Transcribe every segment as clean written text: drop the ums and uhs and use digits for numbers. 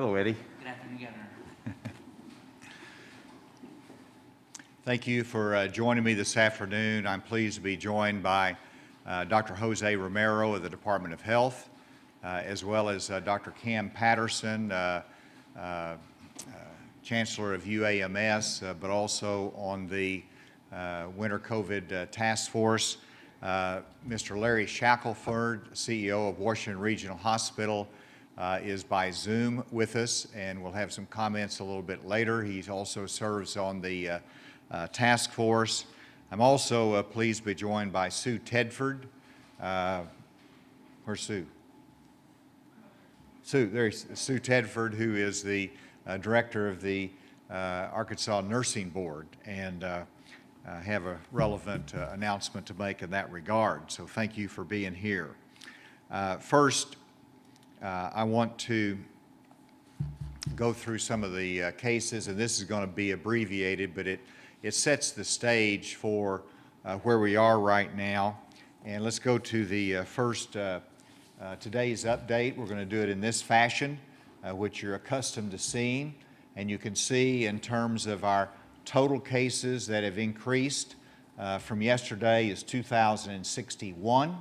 Hello, Eddie. Good afternoon, Governor. Thank you for joining me this afternoon. I'm pleased to be joined by Dr. Jose Romero of the Department of Health, as well as Dr. Cam Patterson, Chancellor of UAMS, but also on the Winter COVID Task Force. Mr. Larry Shackelford, CEO of Washington Regional Hospital, is by Zoom with us, and we'll have some comments a little bit later. He also serves on the task force. I'm also pleased to be joined by Sue Tedford. Where's Sue? There's Sue Tedford, who is the director of the Arkansas Nursing Board, and have a relevant announcement to make in that regard. So thank you for being here. First, I want to go through some of the cases, and this is going to be abbreviated, but it sets the stage for where we are right now. And let's go to the first, today's update. We're going to do it in this fashion, which you're accustomed to seeing. And you can see in terms of our total cases that have increased from yesterday is 2,061.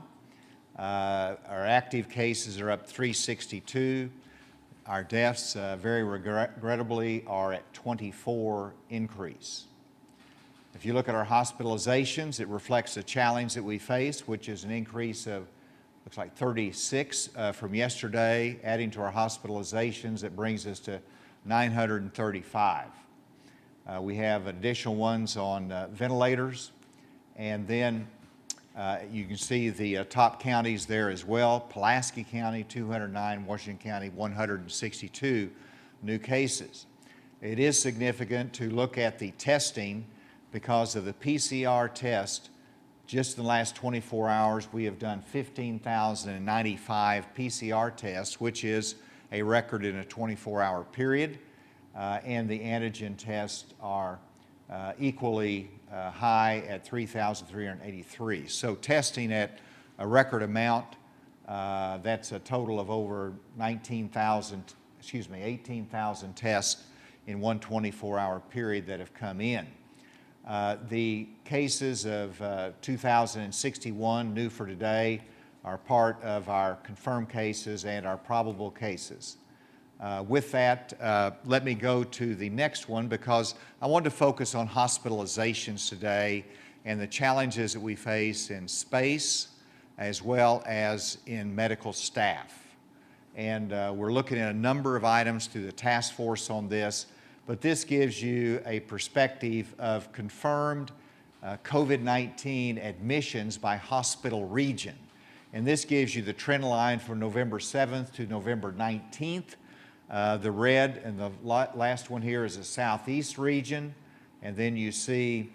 Our active cases are up 362. Our deaths, very regrettably, are at 24 increase. If you look at our hospitalizations, it reflects the challenge that we face, which is an increase of, looks like 36 from yesterday. Adding to our hospitalizations, it brings us to 935. We have additional ones on ventilators, and then you can see the top counties there as well. Pulaski County, 209, Washington County, 162 new cases. It is significant to look at the testing because of the PCR test. Just in the last 24 hours, we have done 15,095 PCR tests, which is a record in a 24-hour period. And the antigen tests are equally high at 3,383. So testing at a record amount, that's a total of over 18,000 tests in one 24-hour period that have come in. The cases of 2,061 new for today are part of our confirmed cases and our probable cases. With that, let me go to the next one, because I want to focus on hospitalizations today and the challenges that we face in space as well as in medical staff. And we're looking at a number of items through the task force on this, but this gives you a perspective of confirmed COVID-19 admissions by hospital region. And this gives you the trend line from November 7th to November 19th. The red and the last one here is the southeast region, and then you see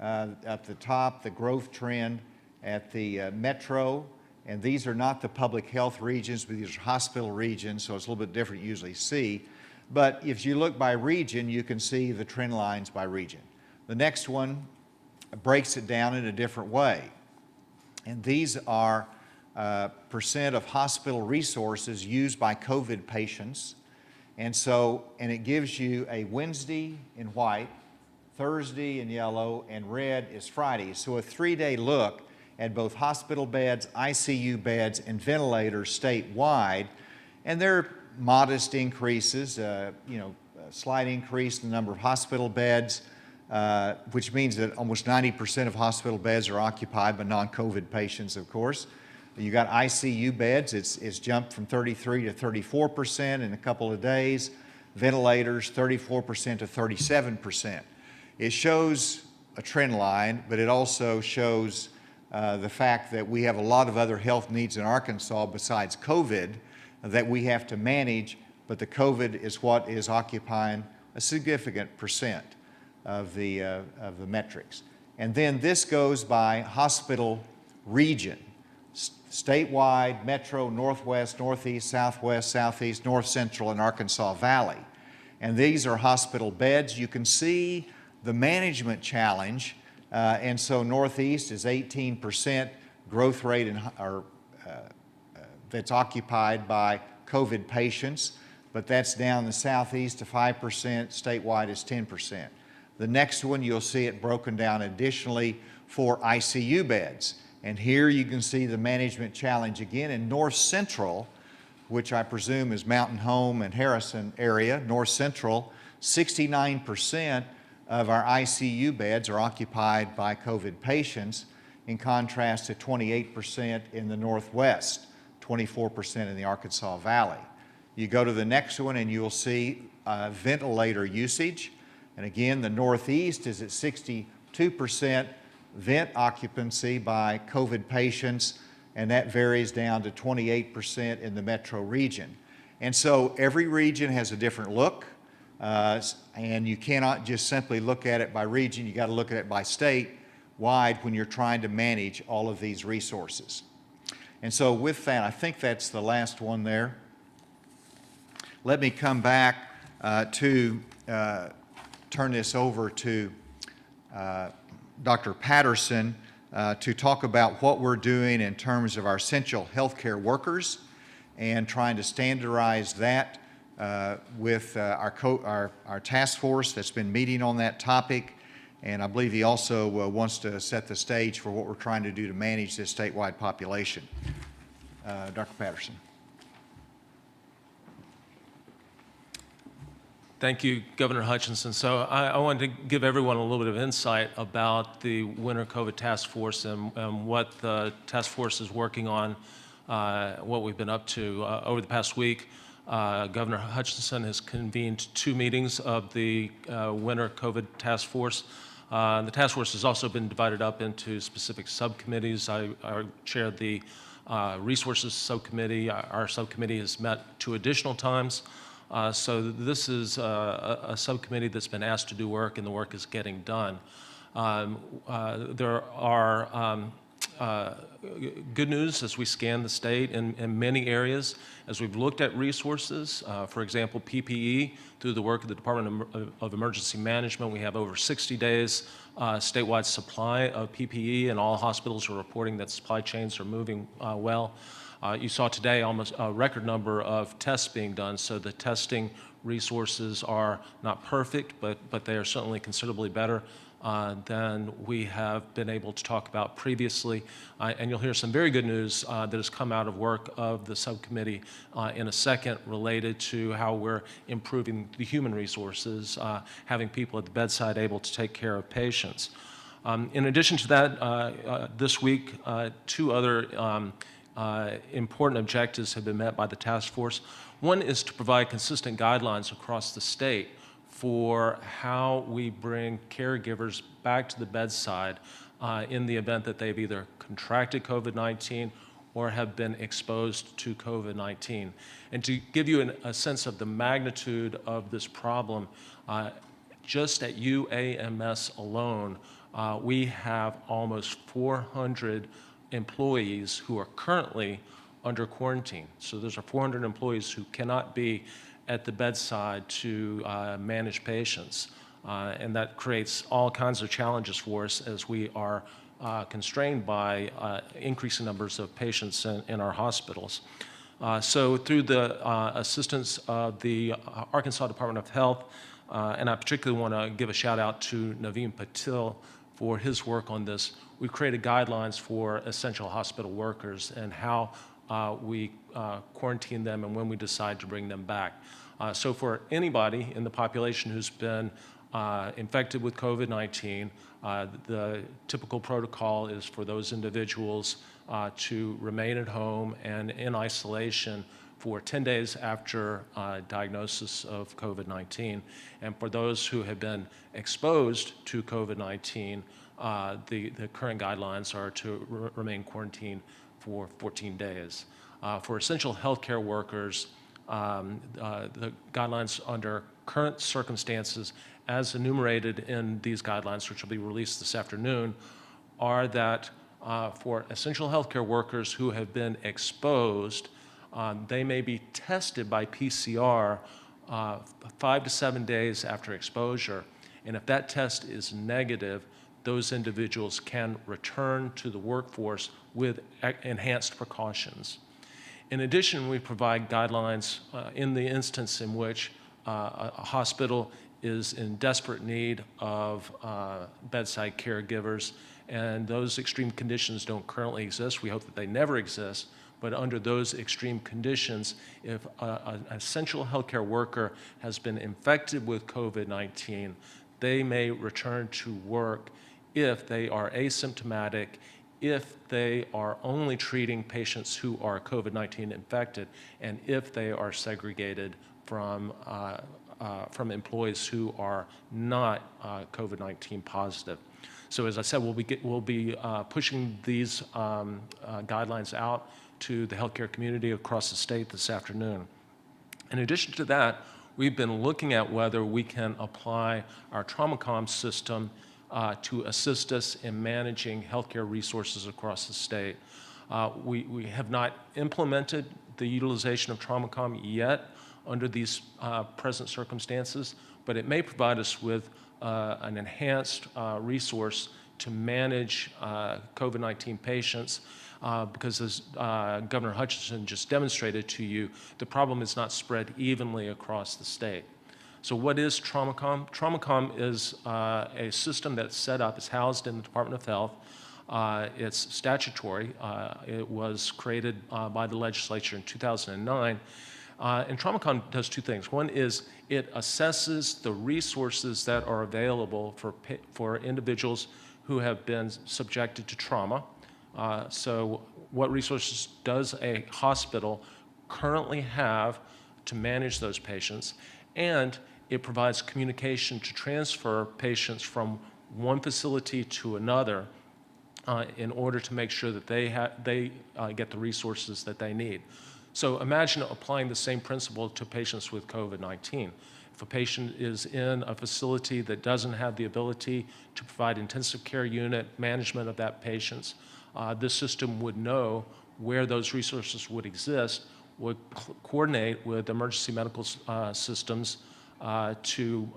at the top the growth trend at the metro, and these are not the public health regions, but these are hospital regions, so it's a little bit different you usually see. But if you look by region, you can see the trend lines by region. The next one breaks it down in a different way, and these are percent of hospital resources used by COVID patients. And it gives you a Wednesday in white, Thursday in yellow, and red is Friday. So a 3-day look at both hospital beds, ICU beds, and ventilators statewide. And there are modest increases, a slight increase in the number of hospital beds, which means that almost 90% of hospital beds are occupied by non-COVID patients, of course. You got ICU beds, it's jumped from 33 to 34% in a couple of days. Ventilators, 34% to 37%. It shows a trend line, but it also shows the fact that we have a lot of other health needs in Arkansas besides COVID that we have to manage, but the COVID is what is occupying a significant percent of the metrics. And then this goes by hospital region. Statewide, metro, northwest, northeast, southwest, southeast, north central, and Arkansas Valley. And these are hospital beds. You can see the management challenge, and so northeast is 18% growth rate that's occupied by COVID patients. but that's down in the southeast to 5%, statewide is 10%. The next one, you'll see it broken down additionally for ICU beds. And here you can see the management challenge again in North Central, which I presume is Mountain Home and Harrison area. North Central, 69% of our ICU beds are occupied by COVID patients, in contrast to 28% in the Northwest, 24% in the Arkansas Valley. You go to the next one and you'll see ventilator usage. And again, the Northeast is at 62% vent occupancy by COVID patients, and that varies down to 28% in the metro region. And so every region has a different look, and you cannot just simply look at it by region. You got to look at it by statewide when you're trying to manage all of these resources. And so with that, I think that's the last one there. Let me come back to turn this over to Dr. Patterson to talk about what we're doing in terms of our essential healthcare workers and trying to standardize that with our task force that's been meeting on that topic. And I believe he also wants to set the stage for what we're trying to do to manage this statewide population. Dr. Patterson. Thank you, Governor Hutchinson. So I wanted to give everyone a little bit of insight about the Winter COVID Task Force and what the task force is working on, what we've been up to. Over the past week, Governor Hutchinson has convened 2 meetings of the Winter COVID Task Force. The task force has also been divided up into specific subcommittees. I chair the Resources Subcommittee. Our subcommittee has met 2 additional times. So this is a subcommittee that's been asked to do work, and the work is getting done. There are good news as we scan the state in many areas. As we've looked at resources, for example, PPE, through the work of the Department of Emergency Management, we have over 60 days statewide supply of PPE, and all hospitals are reporting that supply chains are moving well. You saw today almost a record number of tests being done, so the testing resources are not perfect, but they are certainly considerably better than we have been able to talk about previously. And you'll hear some very good news that has come out of work of the subcommittee in a second, related to how we're improving the human resources, having people at the bedside able to take care of patients. In addition to that, this week, 2 other important objectives have been met by the task force. One is to provide consistent guidelines across the state for how we bring caregivers back to the bedside in the event that they've either contracted COVID-19 or have been exposed to COVID-19. And to give you a sense of the magnitude of this problem, just at UAMS alone, we have almost 400 employees who are currently under quarantine. So those are 400 employees who cannot be at the bedside to manage patients. And that creates all kinds of challenges for us as we are constrained by increasing numbers of patients in our hospitals. So through the assistance of the Arkansas Department of Health, and I particularly want to give a shout out to Naveen Patil for his work on this, we've created guidelines for essential hospital workers and how we quarantine them and when we decide to bring them back. So for anybody in the population who's been infected with COVID-19, the typical protocol is for those individuals to remain at home and in isolation for 10 days after diagnosis of COVID-19. And for those who have been exposed to COVID-19, the current guidelines are to remain quarantined for 14 days. For essential healthcare workers, the guidelines under current circumstances, as enumerated in these guidelines, which will be released this afternoon, are that for essential healthcare workers who have been exposed, they may be tested by PCR 5 to 7 days after exposure. And if that test is negative, those individuals can return to the workforce with enhanced precautions. In addition, we provide guidelines in the instance in which a hospital is in desperate need of bedside caregivers, and those extreme conditions don't currently exist. We hope that they never exist, but under those extreme conditions, if an essential healthcare worker has been infected with COVID-19, they may return to work if they are asymptomatic, if they are only treating patients who are COVID-19 infected, and if they are segregated from employees who are not COVID-19 positive. So as I said, we'll be pushing these guidelines out to the healthcare community across the state this afternoon. In addition to that, we've been looking at whether we can apply our TraumaCom system to assist us in managing healthcare resources across the state. We have not implemented the utilization of TraumaCom yet under these present circumstances, but it may provide us with an enhanced resource to manage COVID-19 patients because as Governor Hutchinson just demonstrated to you, the problem is not spread evenly across the state. So what is TraumaCom? TraumaCom is a system that's set up, it's housed in the Department of Health. It's statutory. It was created by the legislature in 2009. And TraumaCom does two things. One is it assesses the resources that are available for individuals who have been subjected to trauma. So what resources does a hospital currently have to manage those patients? And it provides communication to transfer patients from one facility to another in order to make sure that they get the resources that they need. So imagine applying the same principle to patients with COVID-19. If a patient is in a facility that doesn't have the ability to provide intensive care unit management of that patient, this system would know where those resources would exist, would coordinate with emergency medical systems to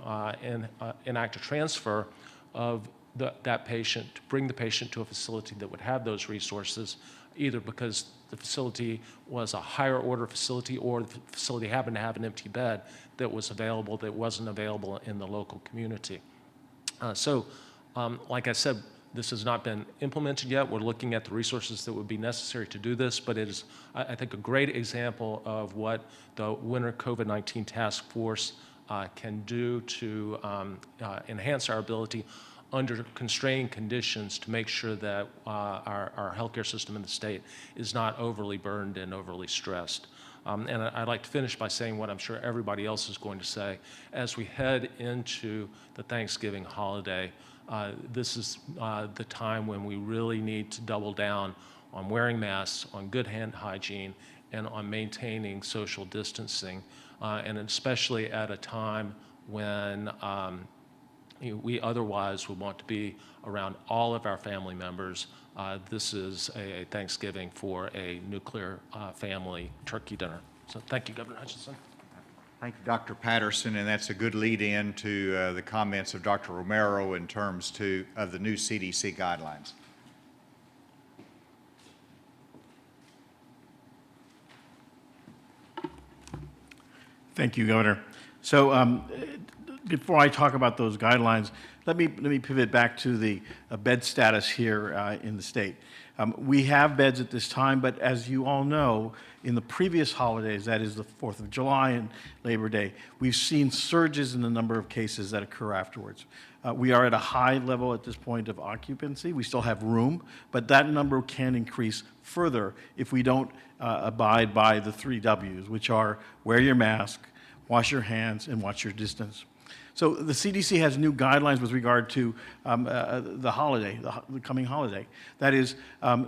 enact a transfer of that patient, to bring the patient to a facility that would have those resources, either because the facility was a higher order facility or the facility happened to have an empty bed that was available that wasn't available in the local community. Like I said, this has not been implemented yet. We're looking at the resources that would be necessary to do this, but it is, I think, a great example of what the Winter COVID-19 Task Force can do to enhance our ability under constrained conditions to make sure that our healthcare system in the state is not overly burdened and overly stressed. And I'd like to finish by saying what I'm sure everybody else is going to say. As we head into the Thanksgiving holiday, this is the time when we really need to double down on wearing masks, on good hand hygiene, and on maintaining social distancing, and especially at a time when we otherwise would want to be around all of our family members. This is a Thanksgiving for a nuclear family turkey dinner. So thank you, Governor Hutchinson. Thank you, Dr. Patterson, and that's a good lead-in to the comments of Dr. Romero in terms of the new CDC guidelines. Thank you, Governor. So before I talk about those guidelines, let me pivot back to the bed status here in the state. We have beds at this time, but as you all know, in the previous holidays, that is the 4th of July and Labor Day, we've seen surges in the number of cases that occur afterwards. We are at a high level at this point of occupancy. We still have room, but that number can increase further if we don't abide by the 3 W's, which are wear your mask, wash your hands, and watch your distance. So the CDC has new guidelines with regard to the holiday, the coming holiday. That is,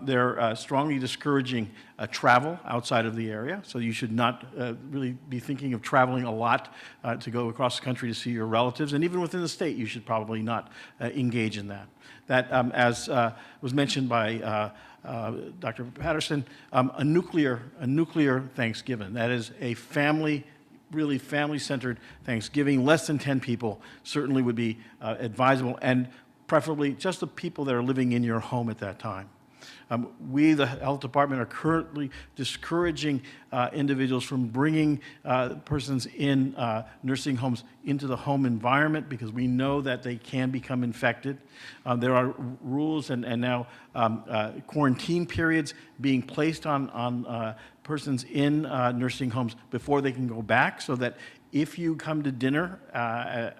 they're strongly discouraging travel outside of the area. So you should not really be thinking of traveling a lot to go across the country to see your relatives. And even within the state, you should probably not engage in that. That, as was mentioned by Dr. Patterson, a nuclear Thanksgiving. That is a really family-centered Thanksgiving. Less than 10 people certainly would be advisable, and preferably just the people that are living in your home at that time. We, the health department, are currently discouraging individuals from bringing persons in nursing homes into the home environment because we know that they can become infected. There are rules and now quarantine periods being placed on persons in nursing homes before they can go back, so that if you come to dinner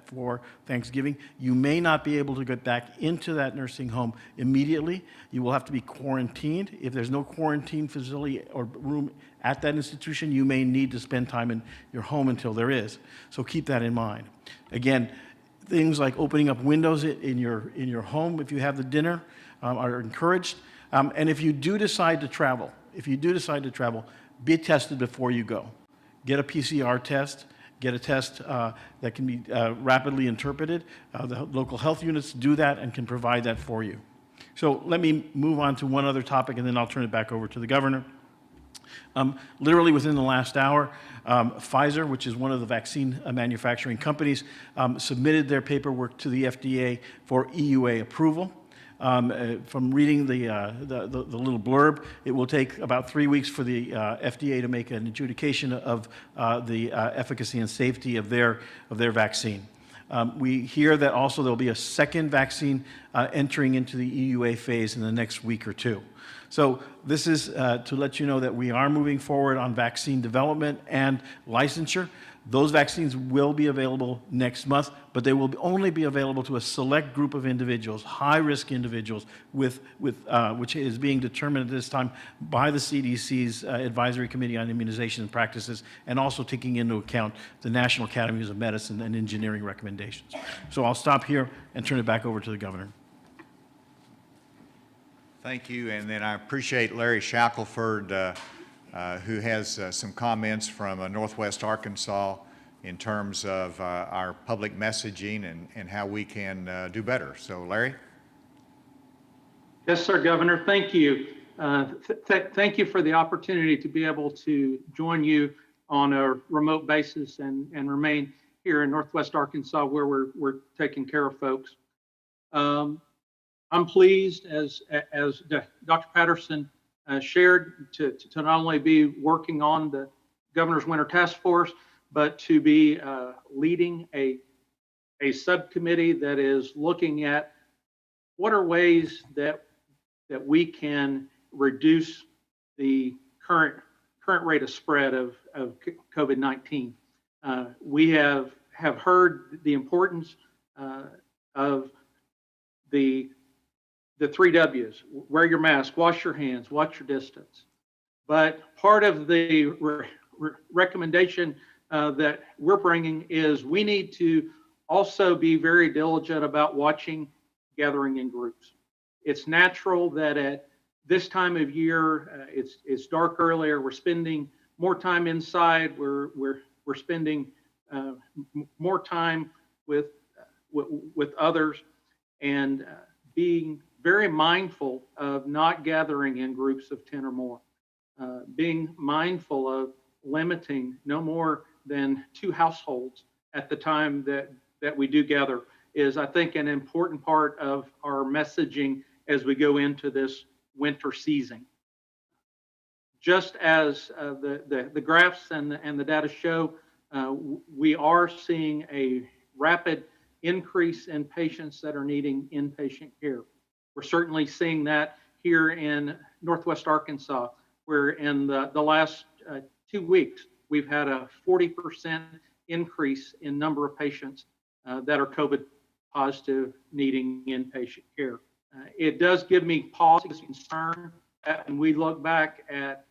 for Thanksgiving, you may not be able to get back into that nursing home immediately. You will have to be quarantined. If there's no quarantine facility or room at that institution, you may need to spend time in your home until there is. So keep that in mind. Again, things like opening up windows in your home if you have the dinner are encouraged. And if you do decide to travel, be tested before you go. Get a PCR test. Get a test that can be rapidly interpreted. The local health units do that and can provide that for you. So let me move on to one other topic, and then I'll turn it back over to the governor. Literally within the last hour, Pfizer, which is one of the vaccine manufacturing companies, submitted their paperwork to the FDA for EUA approval. From reading the little blurb, it will take about 3 weeks for the FDA to make an adjudication of the efficacy and safety of their vaccine. We hear that also there'll be a second vaccine entering into the EUA phase in the next week or two. So this is to let you know that we are moving forward on vaccine development and licensure. Those vaccines will be available next month, but they will only be available to a select group of individuals, high-risk individuals, which is being determined at this time by the CDC's Advisory Committee on Immunization Practices, and also taking into account the National Academies of Medicine and Engineering recommendations. So I'll stop here and turn it back over to the governor. Thank you, and then I appreciate Larry Shackelford, who has some comments from Northwest Arkansas in terms of our public messaging and how we can do better. So, Larry? Yes, sir, Governor. Thank you. Thank you for the opportunity to be able to join you on a remote basis and remain here in Northwest Arkansas where we're taking care of folks. I'm pleased, as Dr. Patterson shared, to not only be working on the Governor's Winter Task Force, but to be leading a subcommittee that is looking at what are ways that we can reduce the current rate of spread of COVID-19. We have heard the importance of the 3 W's: wear your mask, wash your hands, watch your distance. But part of the recommendation that we're bringing is we need to also be very diligent about watching gathering in groups. It's natural that at this time of year, it's dark earlier. We're spending more time inside. We're spending more time with others, and being very mindful of not gathering in groups of 10 or more. Being mindful of limiting no more than 2 households at the time that we do gather is, I think, an important part of our messaging as we go into this winter season. Just as the graphs and the data show, we are seeing a rapid increase in patients that are needing inpatient care. We're certainly seeing that here in Northwest Arkansas, where in the last 2 weeks, we've had a 40% increase in number of patients that are COVID positive needing inpatient care. It does give me pause and concern when we look back at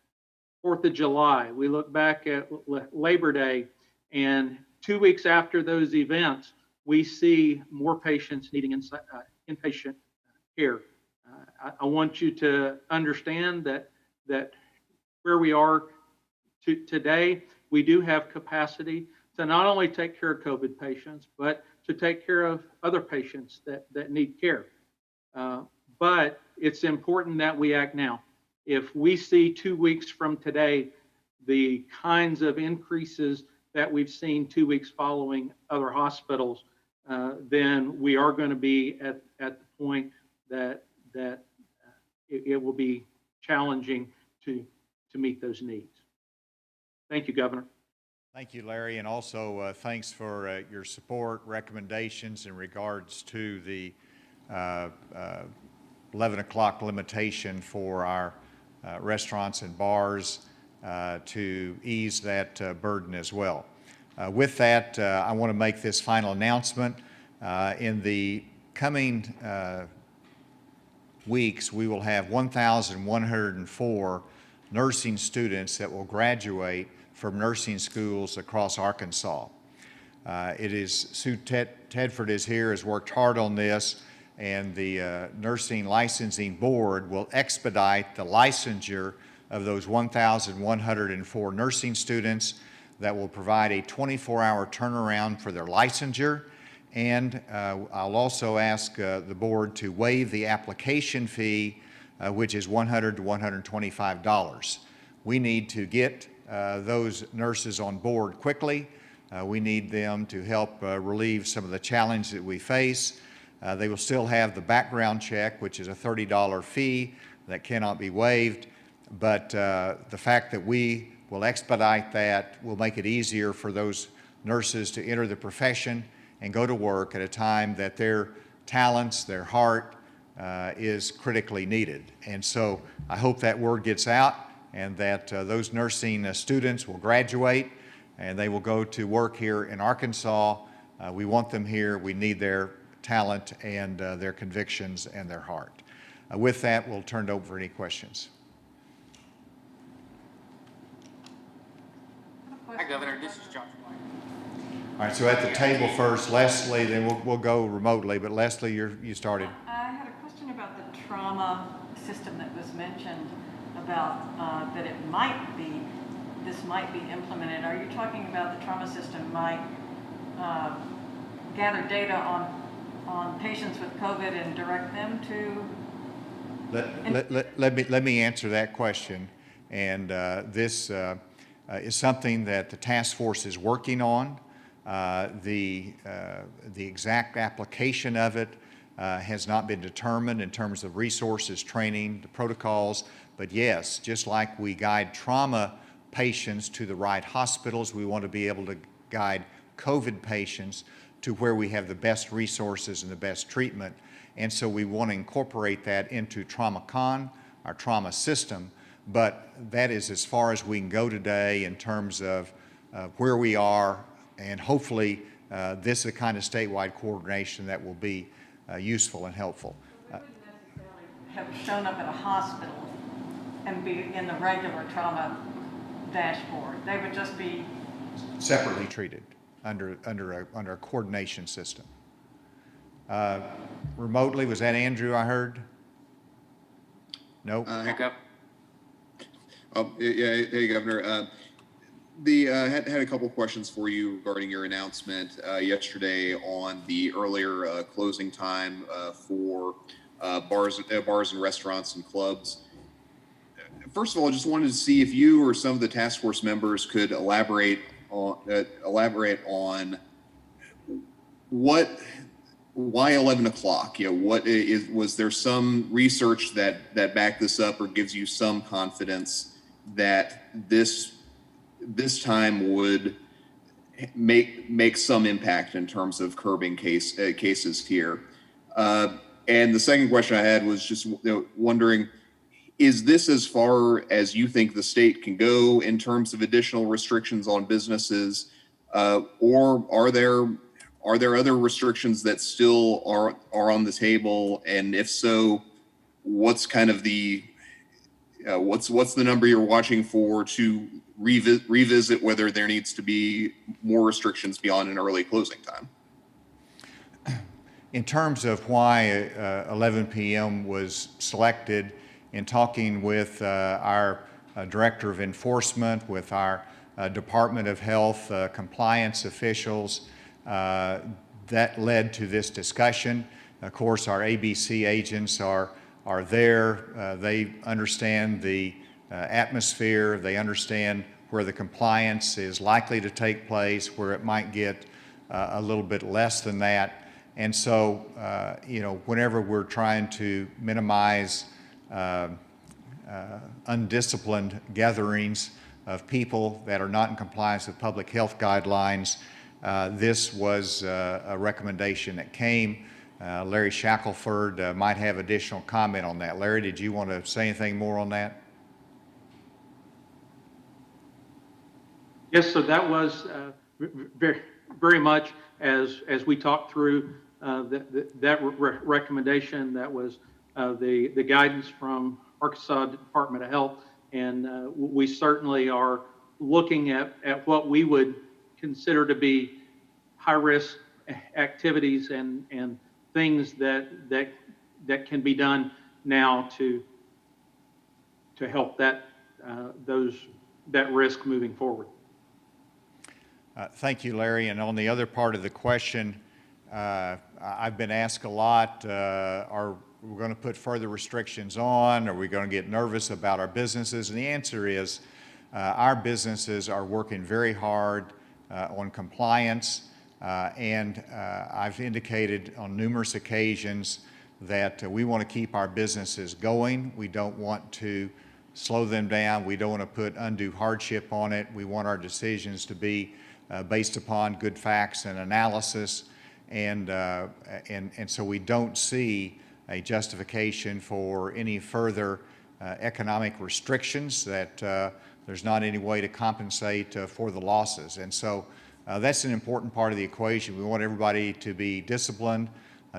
4th of July, we look back at Labor Day, and 2 weeks after those events, we see more patients needing inpatient care. I want you to understand that where we are today, we do have capacity to not only take care of COVID patients, but to take care of other patients that need care. But it's important that we act now. If we see 2 weeks from today the kinds of increases that we've seen 2 weeks following other hospitals, then we are going to be at the point that it will be challenging to meet those needs. Thank you, Governor. Thank you, Larry, and also thanks for your support, recommendations in regards to the 11 o'clock limitation for our restaurants and bars to ease that burden as well. With that, I want to make this final announcement. In the coming weeks, we will have 1,104 nursing students that will graduate from nursing schools across Arkansas. Sue Tedford is here, has worked hard on this, and the Nursing Licensing Board will expedite the licensure of those 1,104 nursing students. That will provide a 24-hour turnaround for their licensure. And I'll also ask the board to waive the application fee, which is $100 to $125. We need to get those nurses on board quickly. We need them to help relieve some of the challenges that we face. They will still have the background check, which is a $30 fee that cannot be waived. But the fact that we will expedite that will make it easier for those nurses to enter the profession and go to work at a time that their talents, their heart is critically needed. And so I hope that word gets out and that those nursing students will graduate and they will go to work here in Arkansas. We want them here. We need their talent and their convictions and their heart. With that, we'll turn it over for any questions. Hi, Governor. This is Josh. All right, so at the table first, Leslie, then we'll go remotely, but Leslie, you started. I had a question about the trauma system that was mentioned about that this might be implemented. Are you talking about the trauma system might gather data on patients with COVID and direct them to? Let me answer that question. And this is something that the task force is working on. The exact application of it has not been determined in terms of resources, training, the protocols. But yes, just like we guide trauma patients to the right hospitals, we want to be able to guide COVID patients to where we have the best resources and the best treatment. And so we want to incorporate that into TraumaCon, our trauma system. But that is as far as we can go today in terms of where we are. And hopefully, this is the kind of statewide coordination that will be useful and helpful. We wouldn't necessarily have shown up at a hospital and be in the regular trauma dashboard. They would just be Separately treated under a coordination system. Remotely, was that Andrew I heard? No? Hey, Governor. Had a couple questions for you regarding your announcement yesterday on the earlier closing time for bars and restaurants and clubs. First of all, I just wanted to see if you or some of the task force members could elaborate on why 11 o'clock? Was there some research that backed this up or gives you some confidence that this time would make some impact in terms of curbing cases here? And the second question I had was just wondering, is this as far as you think the state can go in terms of additional restrictions on businesses, or are there other restrictions that still are on the table? And if so, what's kind of the what's the number you're watching for to revisit whether there needs to be more restrictions beyond an early closing time? In terms of why 11 p.m. was selected, in talking with our Director of Enforcement, with our Department of Health compliance officials, that led to this discussion. Of course, our ABC agents are there. They understand the atmosphere. They understand where the compliance is likely to take place, where it might get a little bit less than that. And so, whenever we're trying to minimize undisciplined gatherings of people that are not in compliance with public health guidelines. This was a recommendation that came. Larry Shackelford might have additional comment on that. Larry, did you want to say anything more on that? Yes, so that was very, very much as we talked through that recommendation. That was the guidance from Arkansas Department of Health, and we certainly are looking at what we would consider to be high-risk activities and things that can be done now to help that risk moving forward. Thank you, Larry. And on the other part of the question, I've been asked a lot, are we going to put further restrictions on? Are we going to get nervous about our businesses? And the answer is our businesses are working very hard on compliance. And I've indicated on numerous occasions that we want to keep our businesses going. We don't want to slow them down. We don't want to put undue hardship on it. We want our decisions to be based upon good facts and analysis. And so we don't see a justification for any further economic restrictions, that there's not any way to compensate for the losses. And so that's an important part of the equation. We want everybody to be disciplined,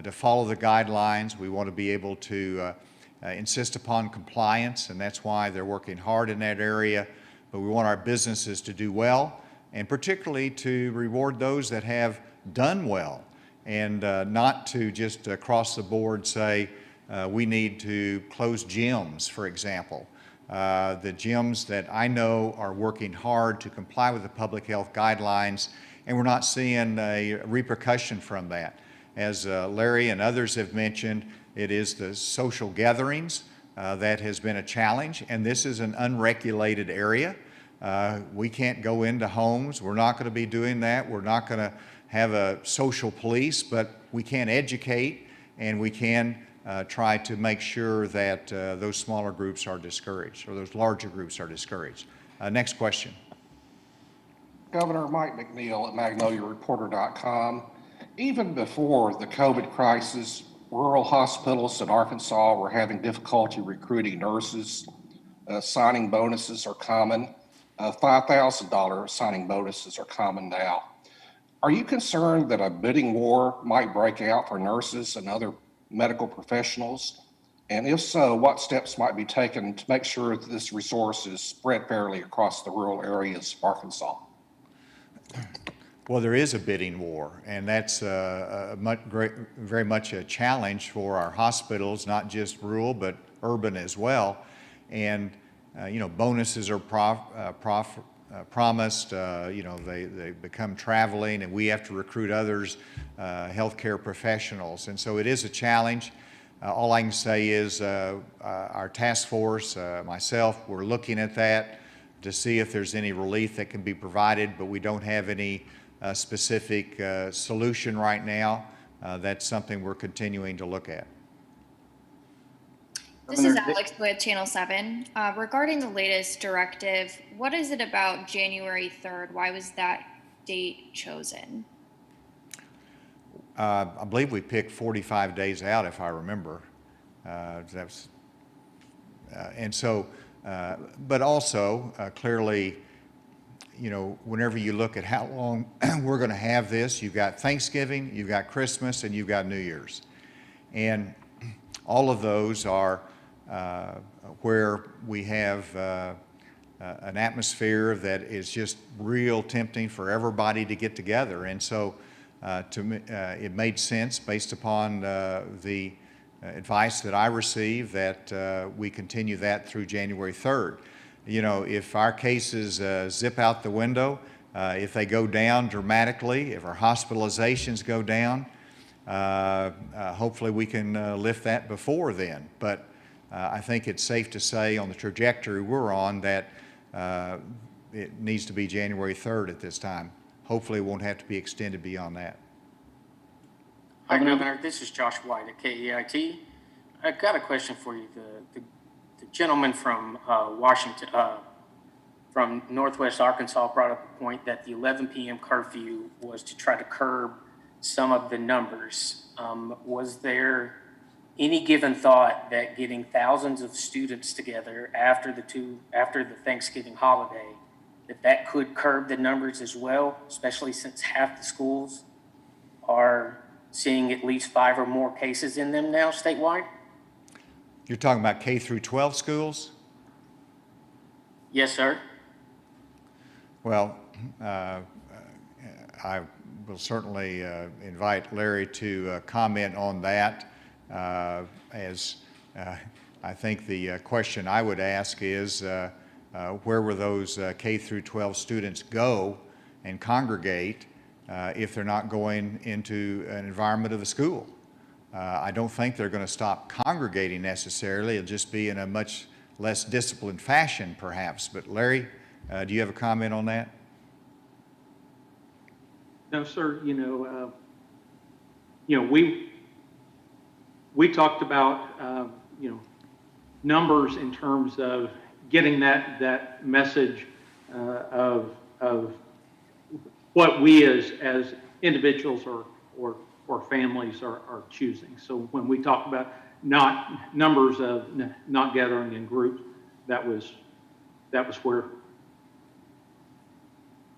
to follow the guidelines. We want to be able to insist upon compliance, and that's why they're working hard in that area. But we want our businesses to do well, and particularly to reward those that have done well, and not to just across the board say we need to close gyms, for example. The gyms that I know are working hard to comply with the public health guidelines, and we're not seeing a repercussion from that. As Larry and others have mentioned, it is the social gatherings that has been a challenge, and this is an unregulated area. We can't go into homes. We're not going to be doing that. We're not going to have a social police, but we can educate, and we can try to make sure that those smaller groups are discouraged, or those larger groups are discouraged. Next question. Governor Mike McNeil at MagnoliaReporter.com. Even before the COVID crisis, rural hospitals in Arkansas were having difficulty recruiting nurses. Signing bonuses are common. $5,000 signing bonuses are common now. Are you concerned that a bidding war might break out for nurses and other medical professionals? And if so, what steps might be taken to make sure that this resource is spread fairly across the rural areas of Arkansas? Well, there is a bidding war, and that's very much a challenge for our hospitals, not just rural, but urban as well. And, you know, bonuses are promised, you know, they become traveling, and we have to recruit others, healthcare professionals. And so it is a challenge. All I can say is our task force, myself, we're looking at that to see if there's any relief that can be provided, but we don't have any specific solution right now. That's something we're continuing to look at. This is Alex with Channel 7. Regarding the latest directive, what is it about January 3rd? Why was that date chosen? I believe we picked 45 days out, if I remember. And so, but also clearly, you know, whenever you look at how long we're going to have this, you've got Thanksgiving, you've got Christmas, and you've got New Year's. And all of those are where we have an atmosphere that is just real tempting for everybody to get together. And so to me, it made sense based upon the advice that I received that we continue that through January 3rd. You know, if our cases zip out the window, if they go down dramatically, if our hospitalizations go down, hopefully we can lift that before then. But I think it's safe to say on the trajectory we're on that it needs to be January 3rd at this time. Hopefully it won't have to be extended beyond that. Hi, Governor. This is Josh White at KEIT. I've got a question for you. The the gentleman from Washington, from Northwest Arkansas brought up a point that the 11 p.m. curfew was to try to curb some of the numbers. Was there any given thought that getting thousands of students together after the Thanksgiving holiday, that could curb the numbers as well, especially since half the schools are seeing at least 5 or more cases in them now statewide? You're talking about K through 12 schools? Yes, sir. Well, I will certainly invite Larry to comment on that. As I think the question I would ask is, where will those K through 12 students go and congregate if they're not going into an environment of the school? I don't think they're going to stop congregating necessarily. It'll just be in a much less disciplined fashion, perhaps. But Larry, do you have a comment on that? No, sir. We talked about numbers in terms of getting that message of what we as individuals or families are choosing. So when we talk about numbers of not gathering in groups, that was where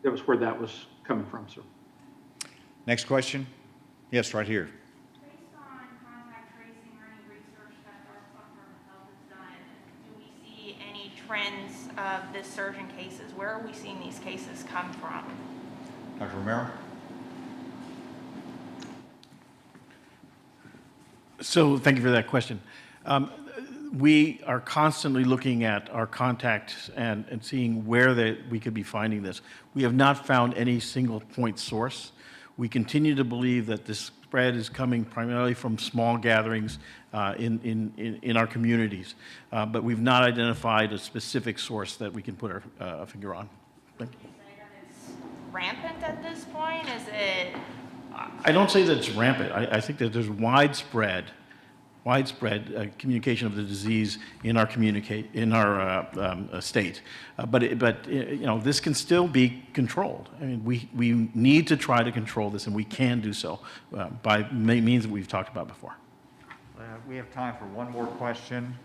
that was coming from, sir. Next question. Yes, right here. Based on contact tracing or any research that our Department of Health has done, do we see any trends of this surge in cases? Where are we seeing these cases come from? Dr. Romero? So thank you for that question. We are constantly looking at our contacts and seeing where we could be finding this. We have not found any single point source. We continue to believe that this spread is coming primarily from small gatherings in our communities, but we've not identified a specific source that we can put our finger on. Thank you. Is it that it's rampant at this point? Is it? I don't say that it's rampant. I think that there's widespread communication of the disease in our state, but this can still be controlled. I mean, we need to try to control this, and we can do so by means that we've talked about before. We have time for one more question.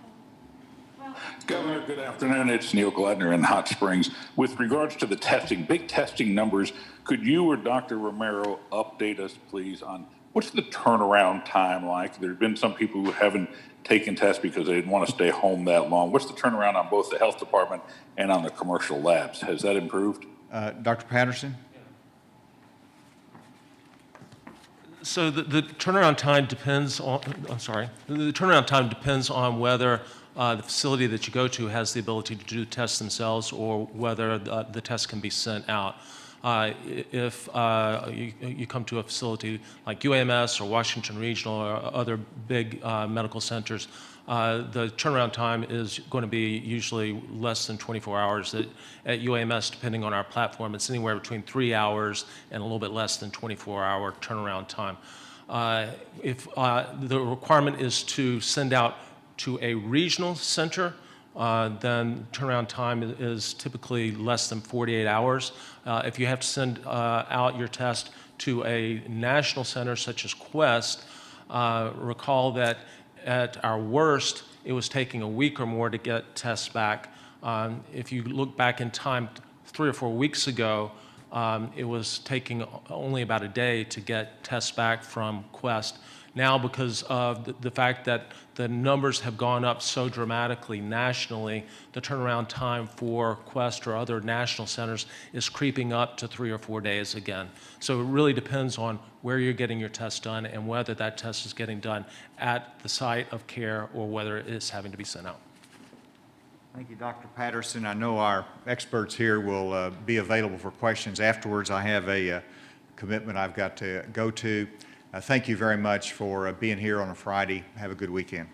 Governor, good afternoon. It's Neil Gladner in Hot Springs. With regards to the testing, big testing numbers, could you or Dr. Romero update us, please, on what's the turnaround time like? There have been some people who haven't taken tests because they didn't want to stay home that long. What's the turnaround on both the health department and on the commercial labs? Has that improved? Dr. Patterson? So the turnaround time depends on, the turnaround time depends on whether the facility that you go to has the ability to do tests themselves or whether the test can be sent out. If you come to a facility like UAMS or Washington Regional or other big medical centers, the turnaround time is going to be usually less than 24 hours. At UAMS, depending on our platform, it's anywhere between 3 hours and a little bit less than 24-hour turnaround time. If the requirement is to send out to a regional center, then turnaround time is typically less than 48 hours. If you have to send out your test to a national center such as Quest, recall that at our worst, it was taking a week or more to get tests back. If you look back in time 3 or 4 weeks ago, it was taking only about a day to get tests back from Quest. Now, because of the fact that the numbers have gone up so dramatically nationally, the turnaround time for Quest or other national centers is creeping up to 3 or 4 days again. So it really depends on where you're getting your test done and whether that test is getting done at the site of care or whether it is having to be sent out. Thank you, Dr. Patterson. I know our experts here will be available for questions afterwards. I have a commitment I've got to go to. Thank you very much for being here on a Friday. Have a good weekend.